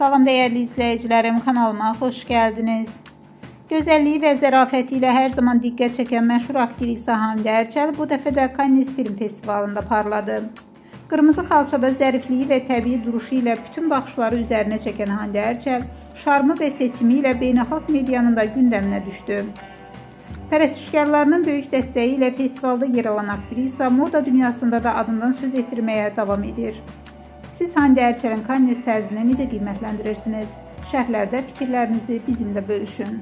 Salam dəyərli izləyicilərim, kanalıma xoş gəldiniz. Gözəlliyi və zərafəti ilə hər zaman diqqət çəkən məşhur aktrisa Hande Erçel bu dəfə də Cannes Film Festivalında parladı. Qırmızı xalçada zərifliyi və təbii duruşu ilə bütün baxışları üzərinə çəkən Hande Erçel, şarmı və seçimi ilə beynəlxalq medianın da gündəminə düşdü. Pərəstişkarlarının böyük dəstəyi ilə festivalda yer alan aktrisa moda dünyasında da adından söz etdirməyə davam edir. Siz Hande Erçelin Cannes tərzini necə qiymətləndirirsiniz? Şərhlərdə fikirlərinizi bizimlə bölüşün.